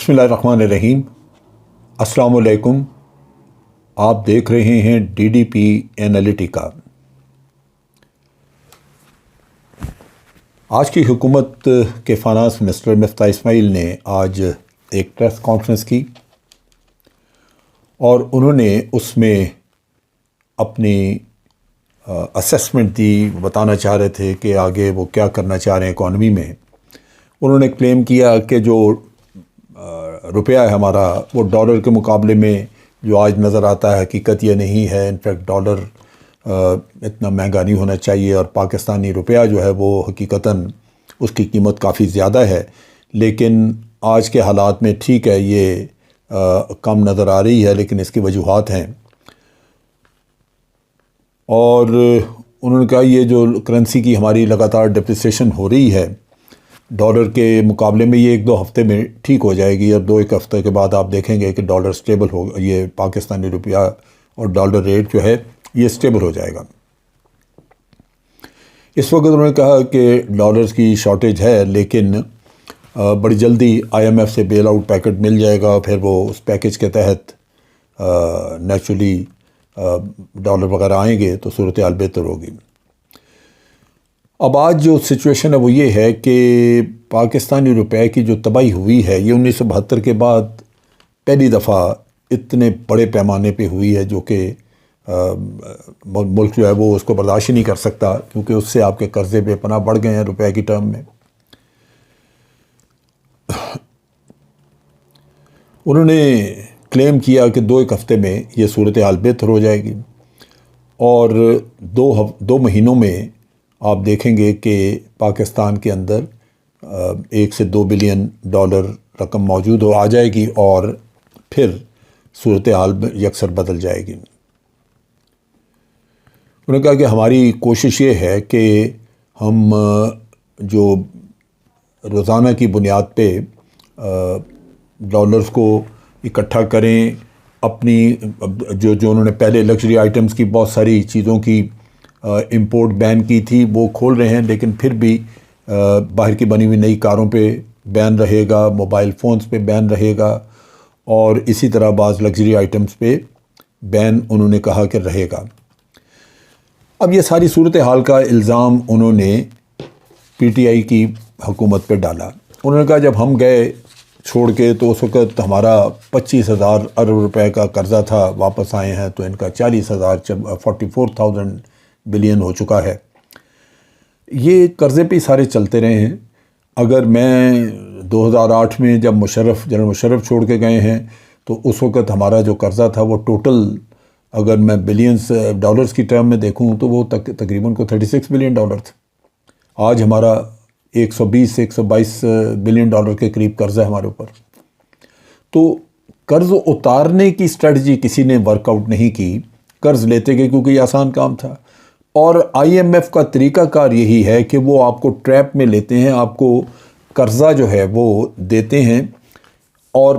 بسم اللہ الرحمن الرحیم۔ السلام علیکم۔ آپ دیکھ رہے ہیں ڈی ڈی پی اینالیٹیکا۔ آج کی حکومت کے فائنانس منسٹر مفتاح اسماعیل نے آج ایک پریس کانفرنس کی اور انہوں نے اس میں اپنی اسیسمنٹ دی، بتانا چاہ رہے تھے کہ آگے وہ کیا کرنا چاہ رہے ہیں اکانومی میں۔ انہوں نے کلیم کیا کہ جو روپیہ ہے ہمارا، وہ ڈالر کے مقابلے میں جو آج نظر آتا ہے حقیقت یہ نہیں ہے۔ انفیکٹ ڈالر اتنا مہنگا نہیں ہونا چاہیے، اور پاکستانی روپیہ جو ہے وہ حقیقتاً اس کی قیمت کافی زیادہ ہے، لیکن آج کے حالات میں ٹھیک ہے یہ کم نظر آ رہی ہے، لیکن اس کی وجوہات ہیں۔ اور انہوں نے کہا یہ جو کرنسی کی ہماری لگاتار ڈپریسیشن ہو رہی ہے ڈالر کے مقابلے میں، یہ ایک دو ہفتے میں ٹھیک ہو جائے گی، اور دو ایک ہفتے کے بعد آپ دیکھیں گے کہ ڈالر سٹیبل ہوگا، یہ پاکستانی روپیہ اور ڈالر ریٹ جو ہے یہ سٹیبل ہو جائے گا۔ اس وقت انہوں نے کہا کہ ڈالرز کی شارٹیج ہے، لیکن بڑی جلدی آئی ایم ایف سے بیل آؤٹ پیکج مل جائے گا، پھر وہ اس پیکج کے تحت نیچرلی ڈالر وغیرہ آئیں گے تو صورتحال بہتر ہوگی۔ اب آج جو سچویشن ہے وہ یہ ہے کہ پاکستانی روپے کی جو تباہی ہوئی ہے یہ 1972 کے بعد پہلی دفعہ اتنے بڑے پیمانے پہ ہوئی ہے، جو کہ ملک جو ہے وہ اس کو برداشت ہی نہیں کر سکتا، کیونکہ اس سے آپ کے قرضے بے پناہ بڑھ گئے ہیں روپے کی ٹرم میں۔ انہوں نے کلیم کیا کہ دو ایک ہفتے میں یہ صورتحال بہتر ہو جائے گی، اور دو مہینوں میں آپ دیکھیں گے کہ پاکستان کے اندر 1 سے 2 بلین ڈالر رقم موجود آ جائے گی، اور پھر صورتحال یکسر بدل جائے گی۔ انہوں نے کہا کہ ہماری کوشش یہ ہے کہ ہم جو روزانہ کی بنیاد پہ ڈالرز کو اکٹھا کریں، اپنی جو انہوں نے پہلے لگژری آئٹمز کی بہت ساری چیزوں کی امپورٹ بین کی تھی وہ کھول رہے ہیں، لیکن پھر بھی باہر کی بنی ہوئی نئی کاروں پہ بین رہے گا، موبائل فونز پہ بین رہے گا، اور اسی طرح بعض لگژری آئٹمز پہ بین انہوں نے کہا کہ رہے گا۔ اب یہ ساری صورتحال کا الزام انہوں نے پی ٹی آئی کی حکومت پہ ڈالا۔ انہوں نے کہا جب ہم گئے چھوڑ کے تو اس وقت ہمارا 25,000 ارب روپے کا قرضہ تھا، واپس آئے ہیں تو ان کا 44,000 بلین ہو چکا ہے۔ یہ قرضے پہ سارے چلتے رہے ہیں۔ اگر میں 2008 میں جب جنرل مشرف چھوڑ کے گئے ہیں تو اس وقت ہمارا جو قرضہ تھا وہ ٹوٹل اگر میں بلینز ڈالرز کی ٹرم میں دیکھوں تو وہ تقریباً 36 بلین ڈالر تھا۔ آج ہمارا 120-122 بلین ڈالر کے قریب قرض ہے ہمارے اوپر۔ تو قرض اتارنے کی اسٹریٹجی کسی نے ورک آؤٹ نہیں کی، قرض لیتے گئے کیونکہ یہ آسان کام تھا۔ اور آئی ایم ایف کا طریقہ کار یہی ہے کہ وہ آپ کو ٹریپ میں لیتے ہیں، آپ کو قرضہ جو ہے وہ دیتے ہیں، اور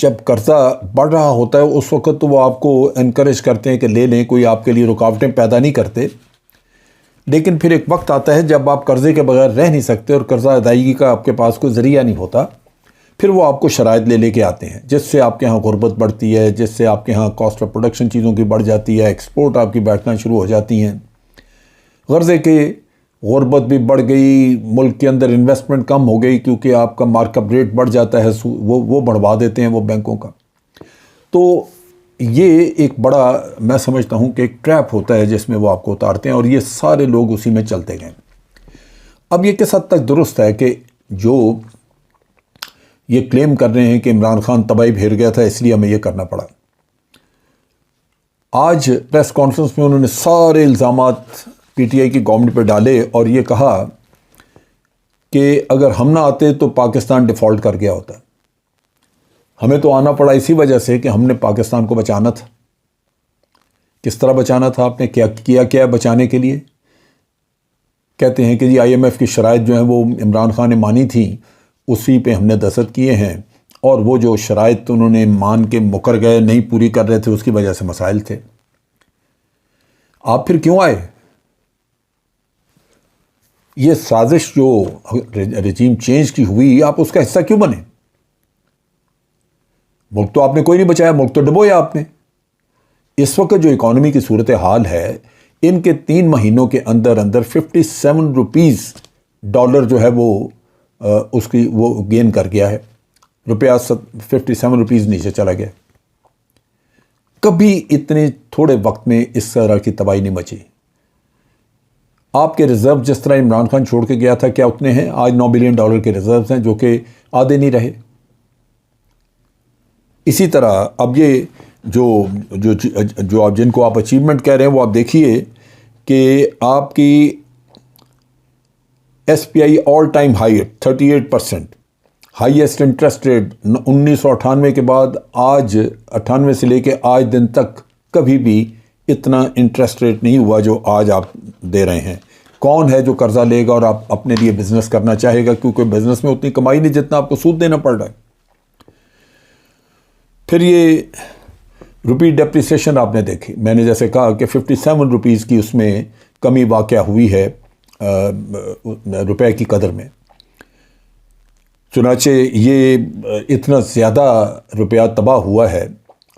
جب قرضہ بڑھ رہا ہوتا ہے اس وقت تو وہ آپ کو انکریج کرتے ہیں کہ لے لیں، کوئی آپ کے لیے رکاوٹیں پیدا نہیں کرتے۔ لیکن پھر ایک وقت آتا ہے جب آپ قرضے کے بغیر رہ نہیں سکتے اور قرضہ ادائیگی کا آپ کے پاس کوئی ذریعہ نہیں ہوتا، پھر وہ آپ کو شرائط لے کے آتے ہیں، جس سے آپ کے ہاں غربت بڑھتی ہے، جس سے آپ کے ہاں کاسٹ آف پروڈکشن چیزوں کی بڑھ جاتی ہے، ایکسپورٹ آپ کی بیٹھنا شروع ہو جاتی ہیں، غرضے کے غربت بھی بڑھ گئی، ملک کے اندر انویسٹمنٹ کم ہو گئی کیونکہ آپ کا مارک اپ ریٹ بڑھ جاتا ہے، وہ بڑھوا دیتے ہیں وہ بینکوں کا۔ تو یہ ایک بڑا میں سمجھتا ہوں کہ ایک ٹریپ ہوتا ہے جس میں وہ آپ کو اتارتے ہیں، اور یہ سارے لوگ اسی میں چلتے گئے۔ اب یہ کس حد تک درست ہے کہ جو یہ کلیم کر رہے ہیں کہ عمران خان تباہی پھیر گیا تھا اس لیے ہمیں یہ کرنا پڑا؟ آج پریس کانفرنس میں انہوں نے سارے الزامات پی ٹی آئی کی گورنمنٹ پہ ڈالے اور یہ کہا کہ اگر ہم نہ آتے تو پاکستان ڈیفالٹ کر گیا ہوتا۔ ہمیں تو آنا پڑا اسی وجہ سے کہ ہم نے پاکستان کو بچانا تھا۔ کس طرح بچانا تھا؟ آپ نے کیا بچانے کے لیے؟ کہتے ہیں کہ جی آئی ایم ایف کی شرائط جو ہیں وہ عمران خان نے مانی تھیں، اسی پہ ہم نے دستخط کیے ہیں، اور وہ جو شرائط انہوں نے مان کے مکر گئے، نہیں پوری کر رہے تھے، اس کی وجہ سے مسائل تھے۔ آپ پھر کیوں آئے؟ یہ سازش جو رجیم چینج کی ہوئی، آپ اس کا حصہ کیوں بنے؟ ملک تو آپ نے کوئی نہیں بچایا، ملک تو ڈبویا آپ نے۔ اس وقت جو اکانومی کی صورتحال ہے، ان کے 3 مہینوں کے اندر 57 روپیز ڈالر جو ہے وہ اس کی وہ گین کر گیا ہے، روپیہ 57 روپیز نیچے چلا گیا۔ کبھی اتنے تھوڑے وقت میں اس طرح کی تباہی نہیں مچی۔ آپ کے ریزرو جس طرح عمران خان چھوڑ کے گیا تھا، کیا اتنے ہیں؟ آج 9 بلین ڈالر کے ریزروز ہیں، جو کہ آدھے نہیں رہے۔ اسی طرح اب یہ جو جن کو آپ اچیومنٹ کہہ رہے ہیں، وہ آپ دیکھیے کہ آپ کی S P I all time high 38%، highest interest rate 1998 کے بعد آج 98 سے لے کے آج دن تک کبھی بھی اتنا انٹرسٹ ریٹ نہیں ہوا جو آج آپ دے رہے ہیں۔ کون ہے جو قرضہ لے گا اور آپ اپنے لیے بزنس کرنا چاہے گا؟ کیونکہ بزنس میں اتنی کمائی نہیں جتنا آپ کو سود دینا پڑ رہا ہے۔ پھر یہ روپی ڈیپریسیشن آپ نے دیکھی، میں نے جیسے کہا کہ 57 روپیز کی اس میں کمی واقع ہوئی ہے روپے کی قدر میں۔ چنانچہ یہ اتنا زیادہ روپیہ تباہ ہوا ہے،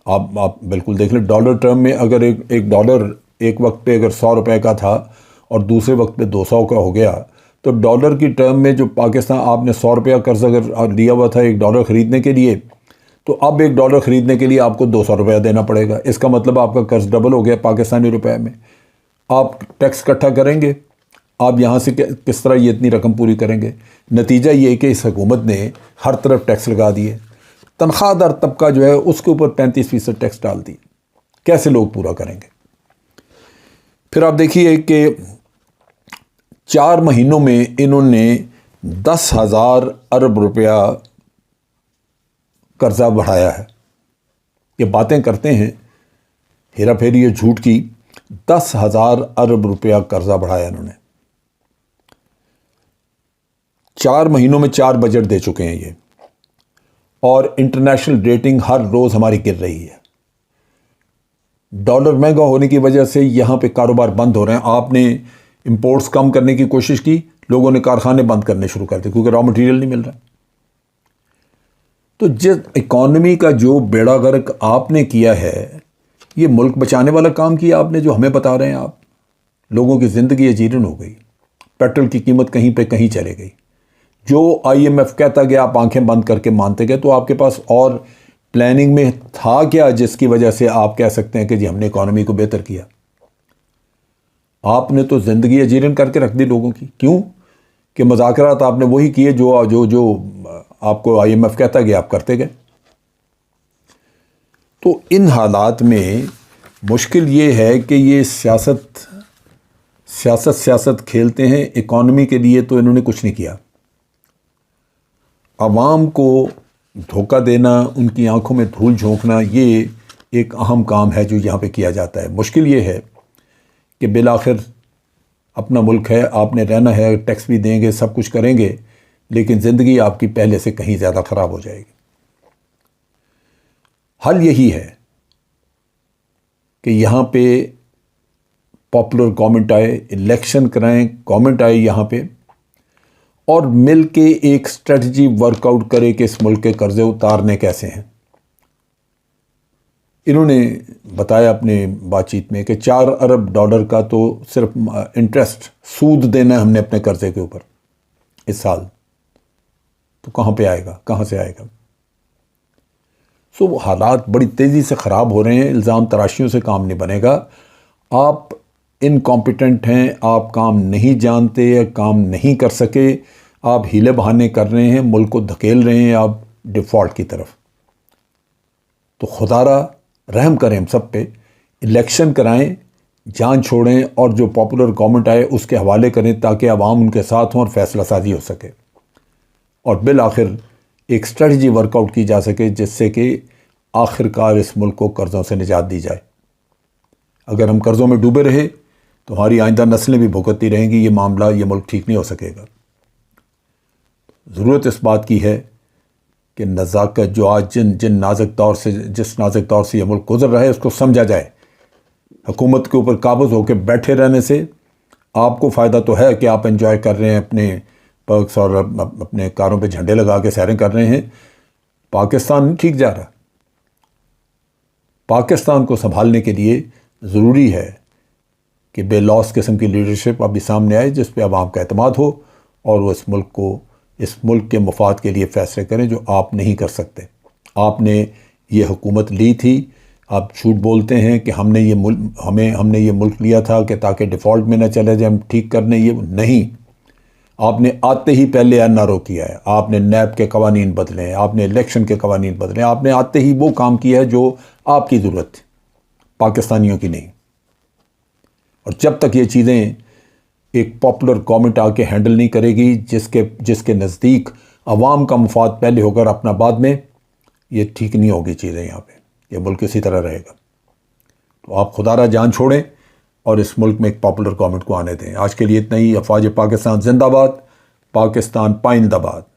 آپ بالکل دیکھ لیں ڈالر ٹرم میں، اگر ایک ڈالر ایک وقت پہ اگر 100 روپے کا تھا اور دوسرے وقت پہ 200 کا ہو گیا، تو ڈالر کی ٹرم میں جو پاکستان آپ نے 100 روپیہ قرض اگر لیا ہوا تھا ایک ڈالر خریدنے کے لیے، تو اب ایک ڈالر خریدنے کے لیے آپ کو 200 روپیہ دینا پڑے گا۔ اس کا مطلب آپ کا قرض ڈبل ہو گیا پاکستانی روپے میں۔ آپ ٹیکس اکٹھا کریں گے، آپ یہاں سے کس طرح یہ اتنی رقم پوری کریں گے؟ نتیجہ یہ کہ اس حکومت نے ہر طرف ٹیکس لگا دیے، تنخواہ دار طبقہ جو ہے اس کے اوپر 35% ٹیکس ڈال دی۔ کیسے لوگ پورا کریں گے؟ پھر آپ دیکھیے کہ 4 مہینوں میں انہوں نے 10,000 ارب روپیہ قرضہ بڑھایا ہے۔ یہ باتیں کرتے ہیں ہیرا پھیری یہ جھوٹ کی، 10,000 ارب روپیہ قرضہ بڑھایا انہوں نے۔ 4 مہینوں میں 4 بجٹ دے چکے ہیں یہ، اور انٹرنیشنل ریٹنگ ہر روز ہماری گر رہی ہے۔ ڈالر مہنگا ہونے کی وجہ سے یہاں پہ کاروبار بند ہو رہے ہیں۔ آپ نے امپورٹس کم کرنے کی کوشش کی، لوگوں نے کارخانے بند کرنے شروع کر دیے کیونکہ را مٹیریل نہیں مل رہا۔ تو جس اکانومی کا جو بیڑا غرق آپ نے کیا ہے، یہ ملک بچانے والا کام کیا آپ نے جو ہمیں بتا رہے ہیں آپ؟ لوگوں کی زندگی اجیرن ہو گئی، پیٹرول کی قیمت کہیں پہ کہیں چلے گئی۔ جو آئی ایم ایف کہتا گیا آپ آنکھیں بند کر کے مانتے گئے، تو آپ کے پاس اور پلاننگ میں تھا کیا جس کی وجہ سے آپ کہہ سکتے ہیں کہ جی ہم نے اکانومی کو بہتر کیا؟ آپ نے تو زندگی اجیرن کر کے رکھ دی لوگوں کی۔ کیوں؟ کہ مذاکرات آپ نے وہی کیے جو آپ کو آئی ایم ایف کہتا گیا آپ کرتے گئے۔ تو ان حالات میں مشکل یہ ہے کہ یہ سیاست کھیلتے ہیں اکانومی کے لیے، تو انہوں نے کچھ نہیں کیا۔ عوام کو دھوکہ دینا، ان کی آنکھوں میں دھول جھونکنا، یہ ایک اہم کام ہے جو یہاں پہ کیا جاتا ہے۔ مشکل یہ ہے کہ بالآخر اپنا ملک ہے، آپ نے رہنا ہے، ٹیکس بھی دیں گے، سب کچھ کریں گے، لیکن زندگی آپ کی پہلے سے کہیں زیادہ خراب ہو جائے گی۔ حل یہی ہے کہ یہاں پہ پاپولر گورنمنٹ آئے، الیکشن کرائیں، گورنمنٹ آئے یہاں پہ، اور مل کے ایک اسٹریٹجی ورک آؤٹ کرے کہ اس ملک کے قرضے اتارنے کیسے ہیں۔ انہوں نے بتایا اپنے بات چیت میں کہ 4 ارب ڈالر کا تو صرف انٹرسٹ سود دینا ہے ہم نے اپنے قرضے کے اوپر اس سال، تو کہاں پہ آئے گا؟ کہاں سے آئے گا؟ وہ حالات بڑی تیزی سے خراب ہو رہے ہیں۔ الزام تراشیوں سے کام نہیں بنے گا۔ آپ انکمپیٹنٹ ہیں، آپ کام نہیں جانتے، کام نہیں کر سکے، آپ ہیلے بہانے کر رہے ہیں، ملک کو دھکیل رہے ہیں آپ ڈیفالٹ کی طرف۔ تو خدا را رحم کریں ہم سب پہ، الیکشن کرائیں، جان چھوڑیں، اور جو پاپولر گورنمنٹ آئے اس کے حوالے کریں تاکہ عوام ان کے ساتھ ہوں اور فیصلہ سازی ہو سکے، اور بالآخر ایک اسٹریٹجی ورک آؤٹ کی جا سکے جس سے کہ آخر کار اس ملک کو قرضوں سے نجات دی جائے۔ اگر ہم قرضوں میں ڈوبے رہے تو ہماری آئندہ نسلیں بھی بھگتتی رہیں گی۔ یہ معاملہ، یہ ملک ٹھیک نہیں ہو سکے گا۔ ضرورت اس بات کی ہے کہ نزاکت جو آج جس نازک دور سے یہ ملک گزر رہا ہے اس کو سمجھا جائے۔ حکومت کے اوپر قابض ہو کے بیٹھے رہنے سے آپ کو فائدہ تو ہے کہ آپ انجوائے کر رہے ہیں اپنے پرکس اور اپنے کاروں پہ جھنڈے لگا کے سیریں کر رہے ہیں، پاکستان نہیں ٹھیک جا رہا۔ پاکستان کو سنبھالنے کے لیے ضروری ہے کہ بے لوث قسم کی لیڈرشپ ابھی سامنے آئے جس پہ عوام کا اعتماد ہو اور وہ اس ملک کے مفاد کے لیے فیصلے کریں جو آپ نہیں کر سکتے۔ آپ نے یہ حکومت لی تھی، آپ جھوٹ بولتے ہیں کہ ہم نے یہ ملک لیا تھا کہ تاکہ ڈیفالٹ میں نہ چلے جائے، ہم ٹھیک کرنے، یہ نہیں۔ آپ نے آتے ہی پہلے این آر او کیا ہے، آپ نے نیب کے قوانین بدلے ہیں، آپ نے الیکشن کے قوانین بدلے ہیں، آپ نے آتے ہی وہ کام کیا ہے جو آپ کی ضرورت تھی، پاکستانیوں کی نہیں۔ اور جب تک یہ چیزیں ایک پاپولر گورنمنٹ آ کے ہینڈل نہیں کرے گی جس کے نزدیک عوام کا مفاد پہلے ہو کر اپنا بعد میں، یہ ٹھیک نہیں ہوگی چیزیں یہاں پہ، یہ ملک اسی طرح رہے گا۔ تو آپ خدا را جان چھوڑیں اور اس ملک میں ایک پاپولر گورنمنٹ کو آنے دیں۔ آج کے لیے اتنا ہی۔ افواج پاکستان زندہ باد، پاکستان پائندہ باد۔